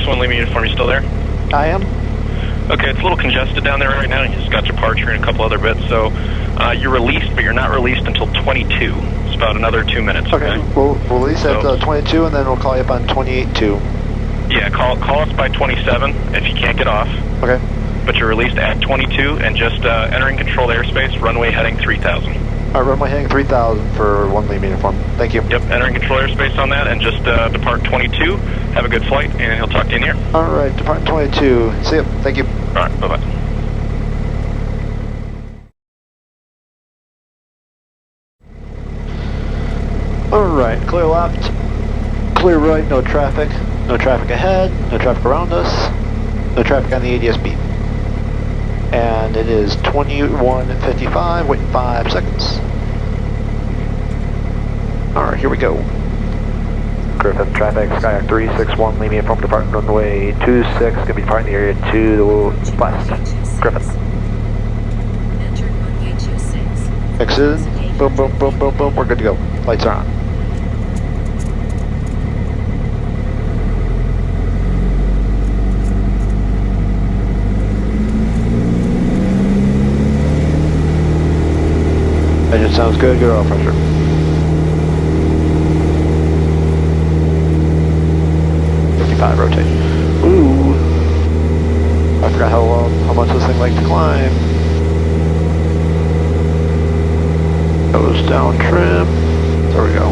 1 Lima uniform, you still there? I am. Okay, it's a little congested down there right now. You just got departure and a couple other bits, so you're released, but you're not released until 22. It's about another 2 minutes. Okay, we'll release at 22, and then we'll call you up on 28-2. Yeah, call us by 27 if you can't get off. Okay. But you're released at 22 and just entering controlled airspace, runway heading 3000. All right, runway heading 3000 for 1 Lima uniform. Thank you. Yep, entering control airspace on that, and just depart 22. Have a good flight, and he'll talk to you in here. All right, depart 22. See you. Thank you. All right, bye-bye. All right, clear left, clear right, no traffic ahead, no traffic around us, no traffic on the ADS-B. And it is 21:55, waiting 5 seconds. All right, here we go. Griffith traffic, Skyhawk 361, Lima uniform departing runway 26, going to be departing the area to the west. Griffith. Exit, boom, boom, boom, boom, boom, we're good to go. Lights are on. Engine sounds good, good oil pressure. Rotate. Ooh. I forgot how much this thing likes to climb. Goes down trim. There we go.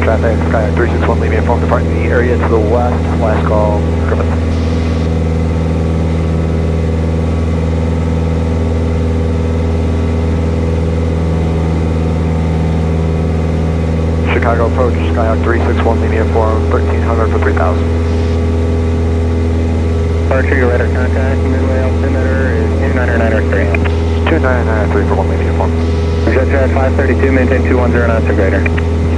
Traffic, Skyhawk 361, Lima uniform departing the area to the west. Last call, Griffith. Chicago approach, Skyhawk 361, Lima uniform, 1300 for 3000. Departure, your radar contact, midway altimeter is 29903. 29993 for 1 Lima uniform. Jet 532, maintain 210 knots or greater.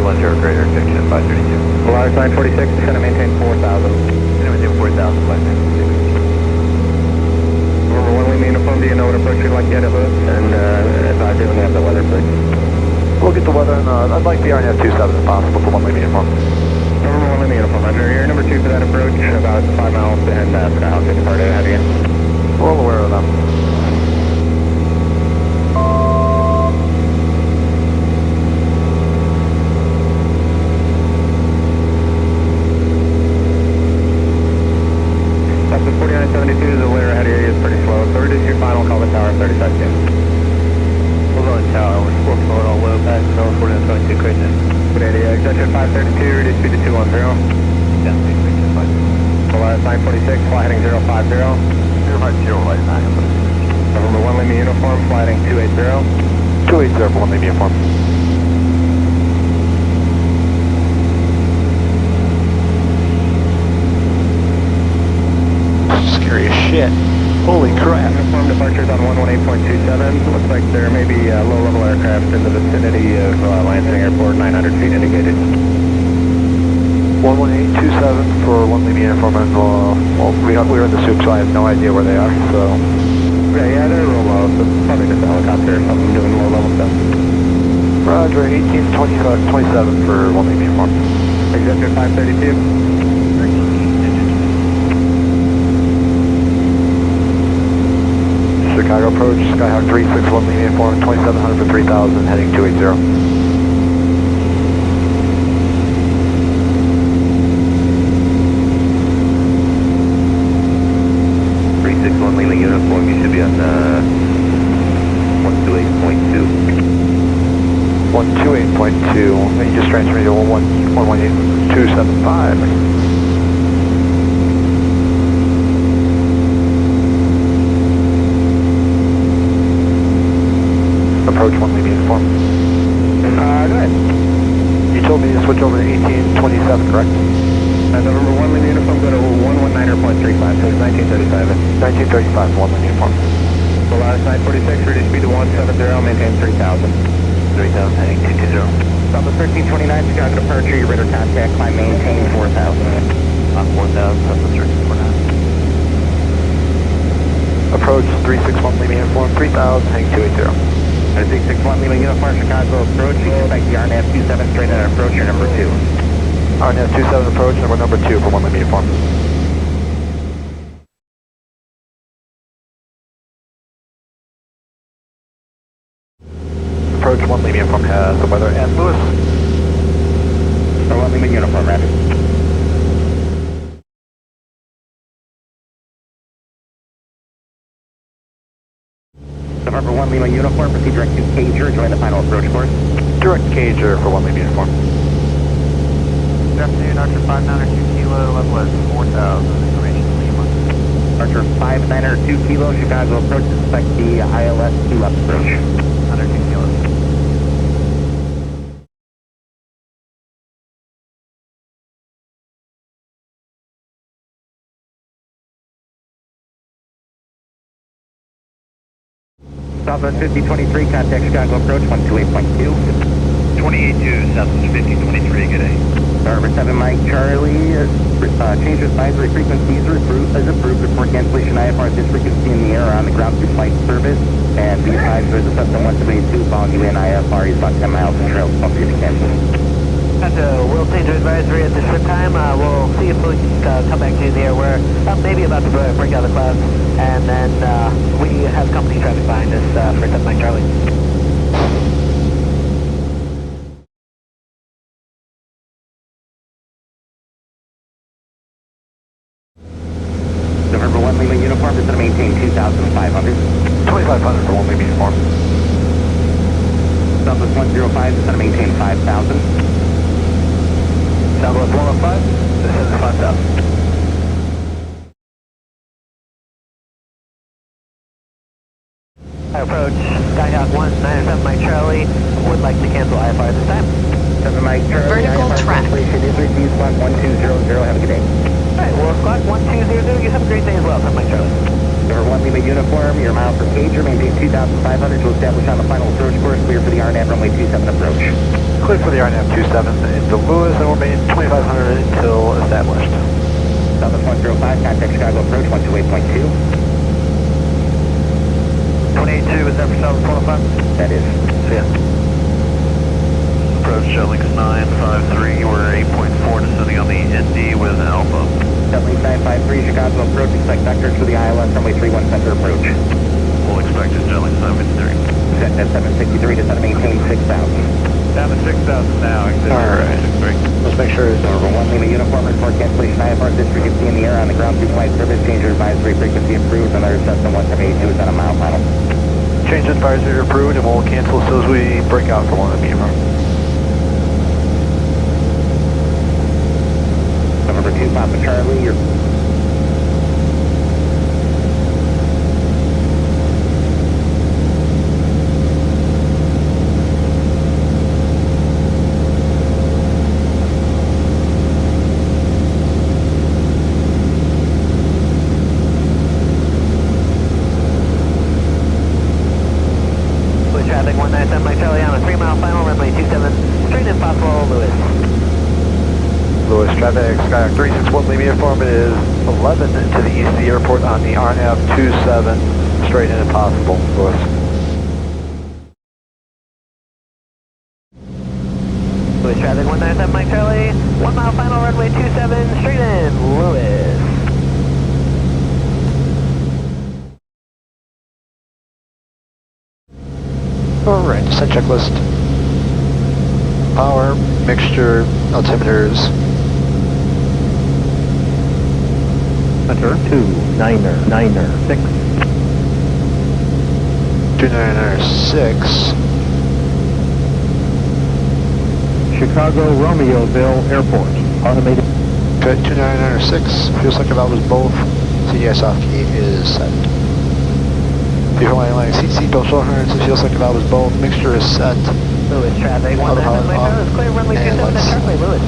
210 greater, section 532. Polaris 946, descend and maintain 4000. Maintain 4000, flight 946. Number 1 Lima uniform, do you know what approach you'd like to get at Lewis? And advise you when you have the weather, please. We'll get the weather, and I'd like the RNF 27 if possible for 1 Lima uniform. Number 1 Lima uniform, under your number 2 for that approach, about 5 miles, and Skyhawk to depart ahead of you. Well aware of them. That's 4972, the layer ahead of you is pretty slow, so reduce your final, call the tower 30 seconds. We'll go to tower, we're going all low back, so 4972, great then. Good idea, extension 532, reduce speed to 210. Yeah, fine. Polaris 946, fly heading 050. 050, right, 9. Number 1 Lima uniform, fly heading 280. 280 for 1 Lima uniform. Scary as shit. Holy crap. Uniform departures on 118.27. Looks like there may be low-level aircraft in the vicinity of Lansing Airport, 900 feet indicated. 11827 for 1 Lima uniform, and well, we're in the soup, so I have no idea where they are, so... Yeah, they're real low, so probably just a helicopter or something doing low-level stuff. Roger, 1827 for 1 Lima uniform. Executive 532. Chicago approach, Skyhawk 361 Lima uniform, 2700 for 3000, heading 280. 361 Lima uniform, you should be on 128.2. 128.2, and you just transferred me to 118275. Approach 1 Lima uniform. Go ahead. You told me to switch over to 1827, correct? Number 1 Lima uniform, go to 119.35, so it's 1935. 1935, 1 Lima uniform. Polaris 946, reduce speed to 170, maintain 3,000. 3,000, heading 220. Southwest 1329, Chicago departure, your radar contact, climb maintain 4,000. 4,000, Southwest 1329. Approach 361 Lima Uniform, 3,000, heading 280. 361 Lima Uniform, Chicago approach, expect the RNAV 27 straight in approach, your number 2. RNAV 27 approach, number 2 for 1 Lima Uniform. Approach 1 Lima Uniform has the weather and Lewis. For 1 Lima Uniform, rapid. November 1 Lima Uniform, proceed direct to Cager, join the final approach course. Direct Cager for 1 Lima Uniform. Good afternoon, Archer 592 Kilo, level is 4,000, information Lima. Archer 592 Kilo, Chicago approach, expect the ILS 2 left approach. 102 Kilo. Southwest 5023, contact Chicago approach, 128.2. 28-2, Southwest 5023, good day. November 7 Mike Charlie, change advisory frequencies is approved before cancellation. IFR this frequency in the air on the ground through flight service. And be advised there's a Cessna 172 following you in IFR. He's about 10 miles from trail, so please cancel. We'll change our advisory at this time. We'll see if we can come back to the air. We're maybe about to break out of the clouds, and then we have company traffic behind us for 7 Mike Charlie. November 1 Lima Uniform is going to maintain 2,500. 2,500 for 1 Lima Uniform. Southwest 105 is going to maintain 5,000. Southwest 105, this is 5,000. Approach, Skyhawk 197 Mike Charlie, would like to cancel IFR this time. 7 Mike Charlie, Vertical IFR track. cancellation is received, squawk 1200, have a good day. Alright, well, squawk 1200, you have a great day as well, 7 Mike Charlie. Number 1 Lima Uniform, your mile per Cager, maintain 2,500 to establish on the final approach course, clear for the RNAV runway 27 approach. Clear for the RNAV 27 into Lewis, and we'll maintain 2,500 until established. Southwest 105, contact Chicago approach, 128.2. 28-2, is that for Southwest 105? That is. See ya. Approach Links 953, you were 8.4 descending on the ND with Alpha. Links 953, Chicago approach, expect vectors for the ILS runway 31 center approach. We'll expect it, Links 953. Set at 763 to set maintain 6,000. Down to 6,000 now, exit Alright. 663. Let's make sure it's Number 1 Lima Uniform, report cancellation IFR this frequency in the air on the ground through flight service, change your advisory frequency approved, another Cessna 172 is on a mile final. change advisory approved, and we'll cancel as soon as we break out from 1 Lima Uniform. Number 2 Papa Charlie, your Traffic 197 Mike Charlie on a 3 mile final, runway 27, straight in possible, Lewis. Lewis, traffic, Skyhawk 361 Lima Uniform, it is 11 to the east of the airport on the RNAV 27, straight in if possible, Lewis. Lewis traffic 197 Mike Charlie, 1 mile final, runway 27, straight in, Lewis. Alright, descent checklist. Power, mixture, altimeters. Center 299er6. 299er6. Chicago Romeoville Airport, automated. Okay, 299er6. Fuel cycle valve is both. CDI soft key is set. Before landing seatbelt shoulder harness, fuel cycle valve is both. Mixture is set. Lewis traffic 197 Mike Charlie, is clear, runway 27 at Charlie, Lewis.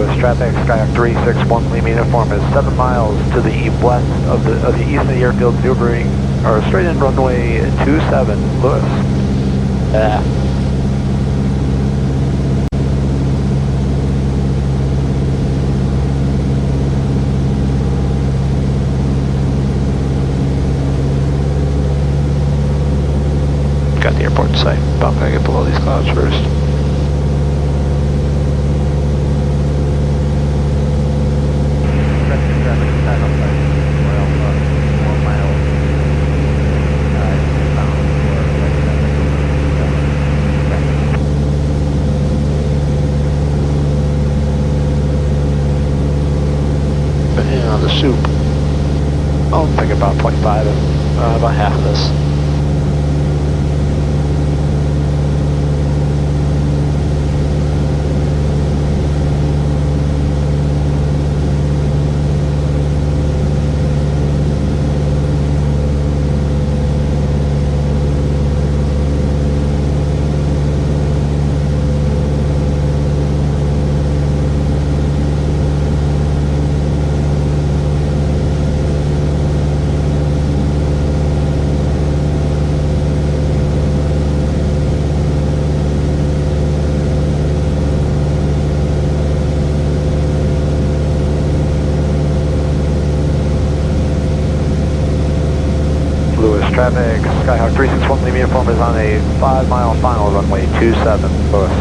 Lewis traffic, Skyhawk 361 Lima uniform is 7 miles to the west of the east of the airfield, maneuvering or straight in runway 27, Lewis. Got the airport in sight, but I'm gonna get below these clouds first. The soup. I'll think about 25, about half of this. Traffic, Skyhawk 361 Lima uniform is on a 5-mile final, runway 27, Lewis.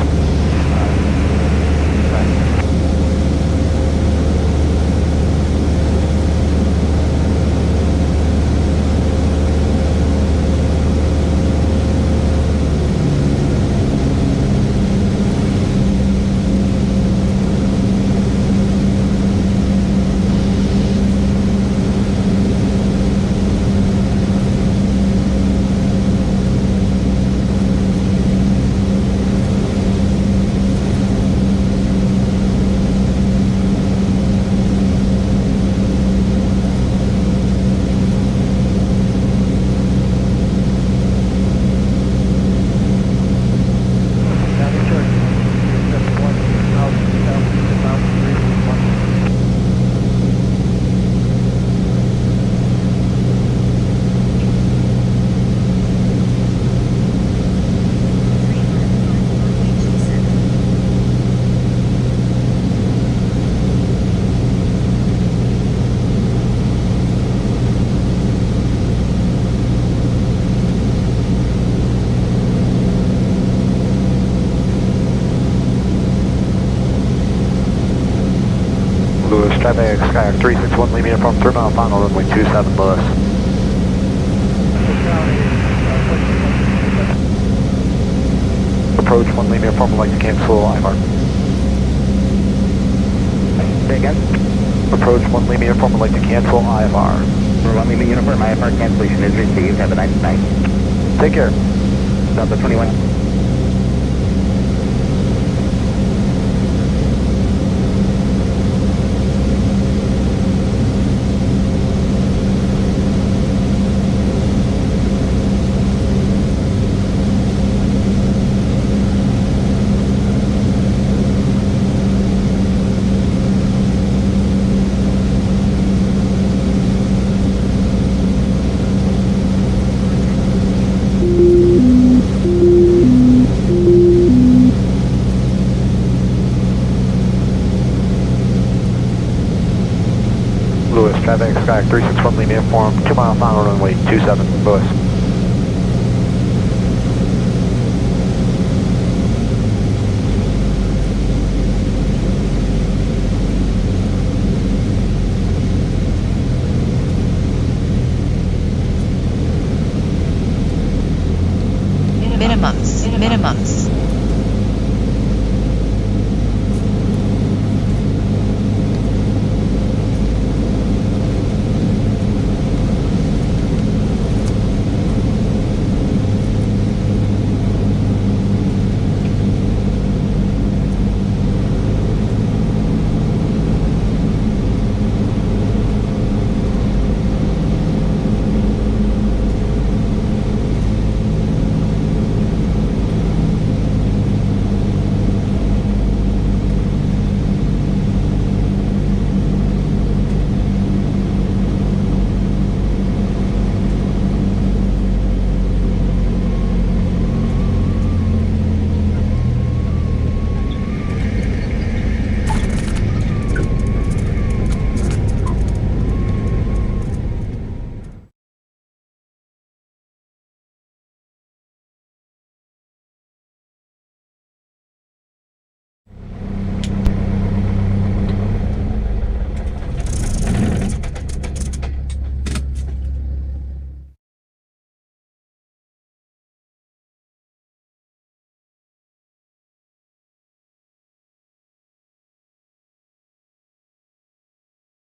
Traffic, Skyhawk 361 Lima uniform, 3-mile final, runway 27, Lewis. Approach 1 Lima uniform, would like to cancel IMR. Say again? Approach 1 Lima uniform, would like to cancel IMR. For 1 Lima uniform, IFR cancellation is received. Have a nice night. Take care. Delta 21. Traffic, Skyhawk 361 Lima uniform, 2-mile final, runway 27, Lewis. Minimums.